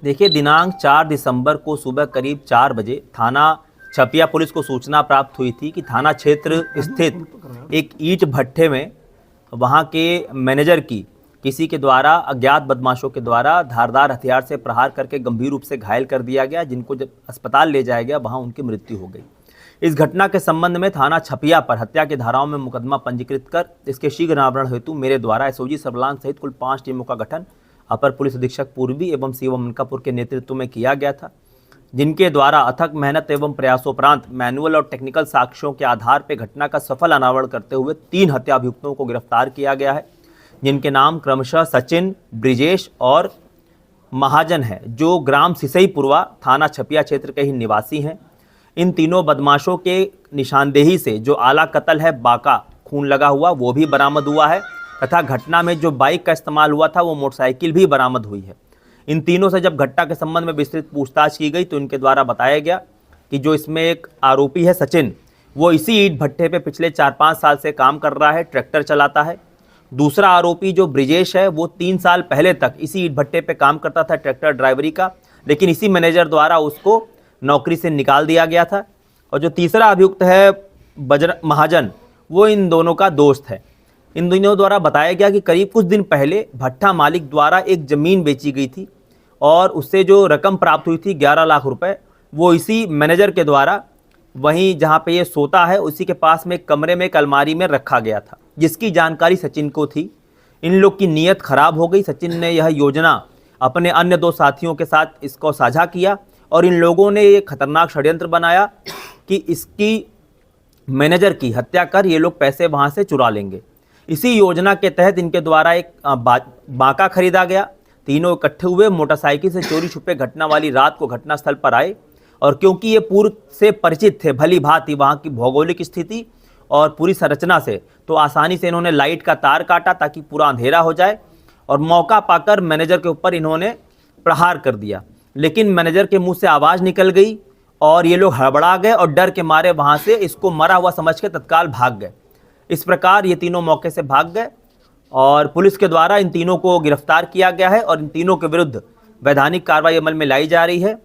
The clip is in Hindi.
देखिए, दिनांक 4 दिसंबर को सुबह करीब 4 बजे थाना छपिया पुलिस को सूचना प्राप्त हुई थी कि थाना क्षेत्र स्थित एक ईंट भट्ठे में वहां के मैनेजर की किसी के द्वारा अज्ञात बदमाशों के द्वारा धारदार हथियार से प्रहार करके गंभीर रूप से घायल कर दिया गया, जिनको जब अस्पताल ले जाया गया वहां उनकी मृत्यु हो गई। इस घटना के संबंध में थाना छपिया पर हत्या की धाराओं में मुकदमा पंजीकृत कर इसके शीघ्र निवारण हेतु मेरे द्वारा एसओजी सर्विलांस सहित कुल 5 टीमों का गठन अपर पुलिस अधीक्षक पूर्वी एवं सीओ मनकापुर के नेतृत्व में किया गया था, जिनके द्वारा अथक मेहनत एवं प्रयासोपरांत मैनुअल और टेक्निकल साक्ष्यों के आधार पर घटना का सफल अनावरण करते हुए 3 हत्या अभियुक्तों को गिरफ्तार किया गया है, जिनके नाम क्रमशः सचिन, ब्रिजेश और महाजन है, जो ग्राम सिसईपुरवा थाना छपिया क्षेत्र के ही निवासी हैं। इन तीनों बदमाशों के निशानदेही से जो आला कत्ल है, बाका खून लगा हुआ, वो भी बरामद हुआ है तथा घटना में जो बाइक का इस्तेमाल हुआ था वो मोटरसाइकिल भी बरामद हुई है। इन तीनों से जब घटना के संबंध में विस्तृत पूछताछ की गई तो इनके द्वारा बताया गया कि जो इसमें एक आरोपी है सचिन, वो इसी ईंट भट्ठे पे पिछले 4-5 साल से काम कर रहा है, ट्रैक्टर चलाता है। दूसरा आरोपी जो ब्रिजेश है वो 3 साल पहले तक इसी ईंट भट्ठे पे काम करता था, ट्रैक्टर ड्राइवरी का, लेकिन इसी मैनेजर द्वारा उसको नौकरी से निकाल दिया गया था। और जो तीसरा अभियुक्त है महाजन, वो इन दोनों का दोस्त है। इन दोनों द्वारा बताया गया कि करीब कुछ दिन पहले भट्ठा मालिक द्वारा एक ज़मीन बेची गई थी और उससे जो रकम प्राप्त हुई थी 11 लाख रुपए, वो इसी मैनेजर के द्वारा वहीं जहाँ पे ये सोता है उसी के पास में एक कमरे में एक अलमारी में रखा गया था, जिसकी जानकारी सचिन को थी। इन लोग की नीयत खराब हो गई। सचिन ने यह योजना अपने अन्य 2 साथियों के साथ इसको साझा किया और इन लोगों ने ये खतरनाक षड्यंत्र बनाया कि इसकी मैनेजर की हत्या कर ये लोग पैसे वहाँ से चुरा लेंगे। इसी योजना के तहत इनके द्वारा एक बाका खरीदा गया। तीनों इकट्ठे हुए मोटरसाइकिल से चोरी छुपे घटना वाली रात को घटनास्थल पर आए और क्योंकि ये पूर्व से परिचित थे भली भांति वहाँ की भौगोलिक स्थिति और पूरी संरचना से, तो आसानी से इन्होंने लाइट का तार काटा ताकि पूरा अंधेरा हो जाए और मौका पाकर मैनेजर के ऊपर इन्होंने प्रहार कर दिया। लेकिन मैनेजर के मुंह से आवाज़ निकल गई और ये लोग हड़बड़ा गए और डर के मारे वहाँ से इसको मरा हुआ समझ के तत्काल भाग गए। इस प्रकार ये तीनों मौके से भाग गए और पुलिस के द्वारा इन तीनों को गिरफ्तार किया गया है और इन तीनों के विरुद्ध वैधानिक कार्रवाई अमल में लाई जा रही है।